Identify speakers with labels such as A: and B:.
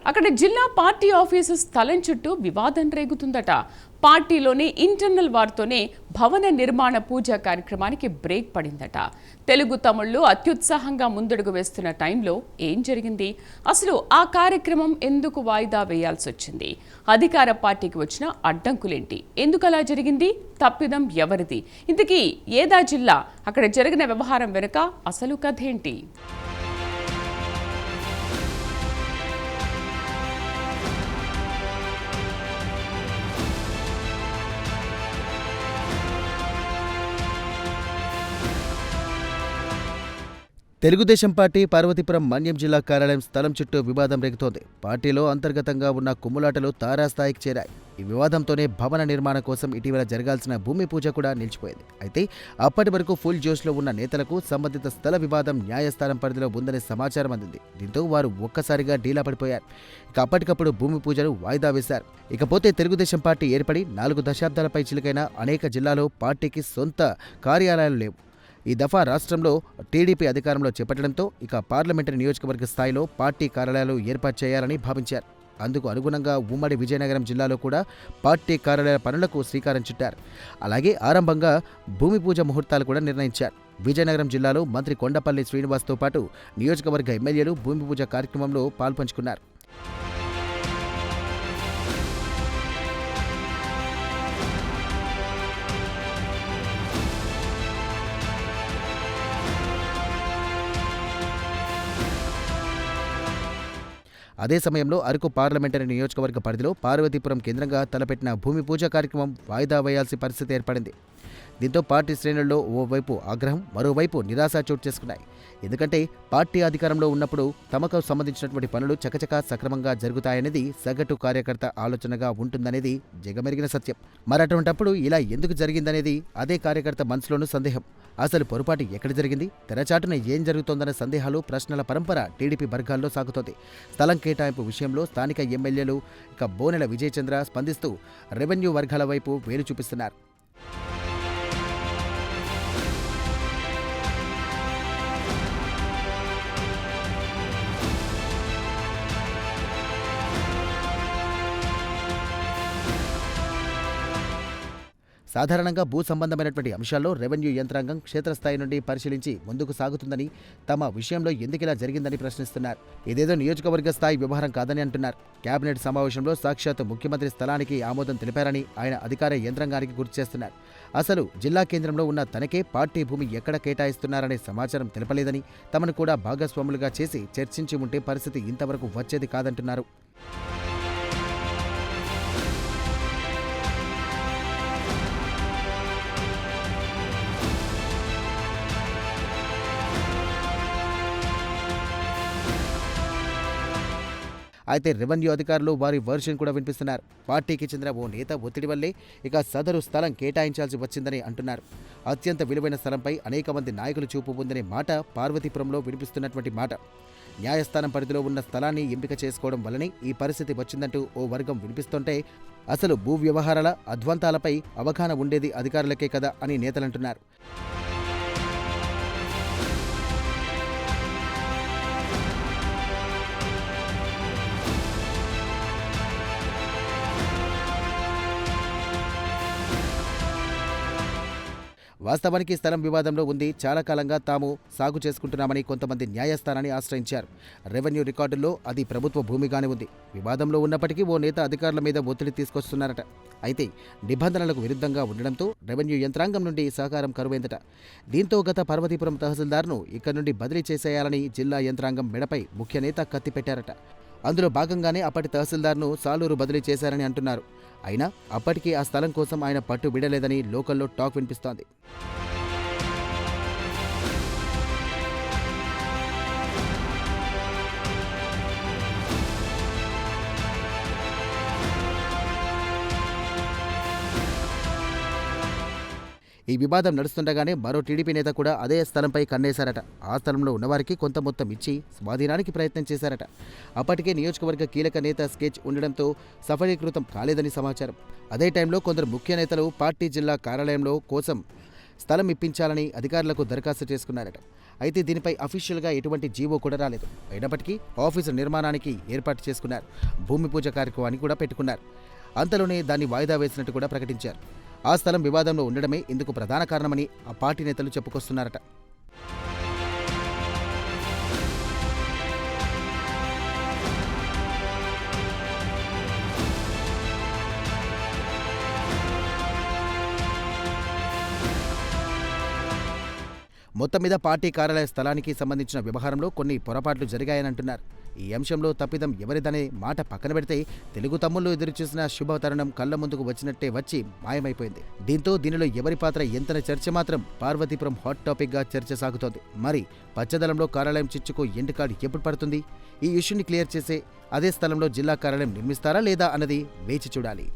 A: అక్కడ జిల్లా party office స్థలం చుట్టూ వివాదం రేగుతుందట. పార్టీలోని ఇంటర్నల్ వార్తోనే భవన నిర్మాణ పూజ కార్యక్రమానికి బ్రేక్ పడిందట. తెలుగు తమిళ్లు అత్యుత్సాహంగా ముందడుగు వేస్తున్న టైంలో ఏం జరిగింది? అసలు ఆ కార్యక్రమం ఎందుకు వాయిదా వేయాల్సి వచ్చింది? అధికార పార్టీకి వచ్చిన అడ్డంకులేంటి? ఎందుకు అలా జరిగింది? తప్పిదం ఎవరిది? ఇంతకీ ఏదా జిల్లా? అక్కడ జరిగిన వ్యవహారం వెనుక అసలు కథ ఏంటి?
B: తెలుగుదేశం పార్టీ పార్వతీపురం మన్యం జిల్లా కార్యాలయం స్థలం చుట్టూ వివాదం రేగుతోంది. పార్టీలో అంతర్గతంగా ఉన్న కుమ్ములాటలు తారాస్థాయికి చేరాయి. ఈ వివాదంతోనే భవన నిర్మాణం కోసం ఇటీవల జరగాల్సిన భూమి పూజ కూడా నిలిచిపోయింది. అయితే అప్పటి వరకు ఫుల్ జోష్లో ఉన్న నేతలకు సంబంధిత స్థల వివాదం న్యాయస్థానం పరిధిలో ఉందనే సమాచారం అందింది. దీంతో వారు ఒక్కసారిగా డీలా పడిపోయారు. ఇక అప్పటికప్పుడు భూమి పూజను వాయిదా వేశారు. ఇకపోతే తెలుగుదేశం పార్టీ ఏర్పడి 4 దశాబ్దాలపై చిలుకైన అనేక జిల్లాలో పార్టీకి సొంత కార్యాలయాలు లేవు. ఈ దఫా రాష్ట్రంలో టీడీపీ అధికారంలో చేపట్టడంతో ఇక పార్లమెంటరీ నియోజకవర్గ స్థాయిలో పార్టీ కార్యాలయాలు ఏర్పాటు చేయాలని భావించారు. అందుకు అనుగుణంగా ఉమ్మడి విజయనగరం జిల్లాలో కూడా పార్టీ కార్యాలయాల పనులకు శ్రీకారం చుట్టారు. అలాగే ఆరంభంగా భూమి పూజ ముహూర్తాలు కూడా నిర్ణయించారు. విజయనగరం జిల్లాలో మంత్రి కొండపల్లి శ్రీనివాస్తో పాటు నియోజకవర్గ ఎమ్మెల్యేలు భూమి పూజ కార్యక్రమంలో పాల్పంచుకున్నారు. అదే సమయంలో అరకు పార్లమెంటరీ నియోజకవర్గ పరిధిలో పార్వతీపురం కేంద్రంగా తలపెట్టిన భూమి పూజ కార్యక్రమం వాయిదా వేయాల్సిన పరిస్థితి ఏర్పడింది. దీంతో పార్టీ శ్రేణుల్లో ఓవైపు ఆగ్రహం, మరోవైపు నిరాశ చోటు చేసుకున్నాయి. ఎందుకంటే పార్టీ అధికారంలో ఉన్నప్పుడు తమకు సంబంధించినటువంటి పనులు చకచకా సక్రమంగా జరుగుతాయనేది సగటు కార్యకర్త ఆలోచనగా ఉంటుందనేది జగమెరిగిన సత్యం. మరటువంటప్పుడు ఇలా ఎందుకు జరిగిందనేది అదే కార్యకర్త మనసులోనూ సందేహం. అసలు పొరపాటు ఎక్కడ జరిగింది? తెరచాటున ఏం జరుగుతోందన్న సందేహాలు, ప్రశ్నల పరంపర టీడీపీ వర్గాల్లో సాగుతోంది. స్థలం కేటాయింపు విషయంలో స్థానిక ఎమ్మెల్యేలు ఇక బోనెల విజయచంద్ర స్పందిస్తూ రెవెన్యూ వర్గాల వైపు వేలు చూపిస్తున్నారు. సాధారణంగా భూ సంబంధమైనటువంటి అంశాల్లో రెవెన్యూ యంత్రాంగం క్షేత్రస్థాయి నుండి పరిశీలించి ముందుకు సాగుతుందని, తమ విషయంలో ఎందుకిలా జరిగిందని ప్రశ్నిస్తున్నారు. ఇదేదో నియోజకవర్గ స్థాయి వ్యవహారం కాదని అంటున్నారు. కేబినెట్ సమావేశంలో సాక్షాత్ ముఖ్యమంత్రి స్థలానికి ఆమోదం తెలిపారని ఆయన అధికార యంత్రాంగానికి గుర్తు చేస్తున్నారు. అసలు జిల్లా కేంద్రంలో ఉన్న తనకే పార్టీ భూమి ఎక్కడ కేటాయిస్తున్నారనే సమాచారం తెలపలేదని, తమను కూడా భాగస్వాములుగా చేసి చర్చించి ఉంటే పరిస్థితి ఇంతవరకు వచ్చేది కాదంటున్నారు. అయితే రెవెన్యూ అధికారులు వారి వర్షన్ కూడా వినిపిస్తున్నారు. పార్టీకి చెందిన ఓ నేత ఒత్తిడి వల్లే ఇక సదరు స్థలం కేటాయించాల్సి వచ్చిందని అంటున్నారు. అత్యంత విలువైన స్థలంపై అనేక మంది నాయకులు చూపు ఉందనే మాట పార్వతీపురంలో వినిపిస్తున్నటువంటి మాట. న్యాయస్థానం పరిధిలో ఉన్న స్థలాన్ని ఎంపిక చేసుకోవడం వల్లనే ఈ పరిస్థితి వచ్చిందంటూ ఓ వర్గం వినిపిస్తుంటే, అసలు భూ వ్యవహారాల అధ్వాంతాలపై అవగాహన ఉండేది అధికారులకే కదా అని నేతలంటున్నారు. వాస్తవానికి స్థలం వివాదంలో ఉంది. చాలా కాలంగా తాము సాగు చేసుకుంటున్నామని కొంతమంది న్యాయస్థానాన్ని ఆశ్రయించారు. రెవెన్యూ రికార్డుల్లో అది ప్రభుత్వ భూమిగానే ఉంది. వివాదంలో ఉన్నప్పటికీ ఓ నేత అధికారుల మీద ఒత్తిడి తీసుకొస్తున్నారట. అయితే నిబంధనలకు విరుద్ధంగా ఉండడంతో రెవెన్యూ యంత్రాంగం నుండి సహకారం కరువైందట. దీంతో గత పార్వతీపురం తహసీల్దార్ను ఇక్కడి నుండి బదిలీ చేసేయాలని జిల్లా యంత్రాంగం మెడపై ముఖ్య నేత కత్తి పెట్టారట. అందులో భాగంగానే అప్పటి తహసీల్దార్ను సాలూరు బదిలీ చేశారని అంటున్నారు. అయినా అప్పటికీ ఆ స్థలం కోసం ఆయన పట్టు విడలేదని లోకల్లో టాక్ వినిపిస్తోంది. ఈ వివాదం నడుస్తుండగానే మరో టీడీపీ నేత కూడా అదే స్థలంపై కన్నేశారట. ఆ స్థలంలో ఉన్నవారికి కొంత మొత్తం ఇచ్చి స్వాధీనానికి ప్రయత్నం చేశారట. అప్పటికే నియోజకవర్గ కీలక నేత స్కెచ్ ఉండడంతో సఫలీకృతం కాలేదని సమాచారం. అదే టైంలో కొందరు ముఖ్య నేతలు పార్టీ జిల్లా కార్యాలయంలో కోసం స్థలం ఇప్పించాలని అధికారులకు దరఖాస్తు చేసుకున్నారట. అయితే దీనిపై అఫీషియల్గా ఎటువంటి జీవో కూడా రాలేదు. అయినప్పటికీ ఆఫీసు నిర్మాణానికి ఏర్పాటు చేసుకున్నారు. భూమి పూజ కార్యక్రమాన్ని కూడా పెట్టుకున్నారు. అంతలోనే దాన్ని వాయిదా వేసినట్టు కూడా ప్రకటించారు. ఆ స్థలం వివాదంలో ఉండడమే ఇందుకు ప్రధాన కారణమని ఆ పార్టీ నేతలు చెప్పుకొస్తున్నారట. మొత్తం మీద పార్టీ కార్యాలయ స్థలానికి సంబంధించిన వ్యవహారంలో కొన్ని పొరపాట్లు జరిగాయనంటున్నారు. ఈ అంశంలో తప్పిదం ఎవరిదనే మాట పక్కన పెడితే తెలుగు తమ్ముళ్ళు ఎదురుచూసిన శుభ తరుణం కళ్ల ముందుకు వచ్చినట్టే వచ్చి మాయమైపోయింది. దీంతో దీనిలో ఎవరి పాత్ర ఎంతన చర్చ మాత్రం పార్వతీపురం హాట్ టాపిక్గా చర్చ సాగుతోంది. మరి పచ్చదనంలో కార్యాలయం చిచ్చుకు ఎండ్ కార్డు ఎప్పుడు పడుతుంది? ఈ ఇష్యూని క్లియర్ చేసే అదే స్థలంలో జిల్లా కార్యాలయం నిర్మిస్తారా లేదా అన్నది వేచి చూడాలి.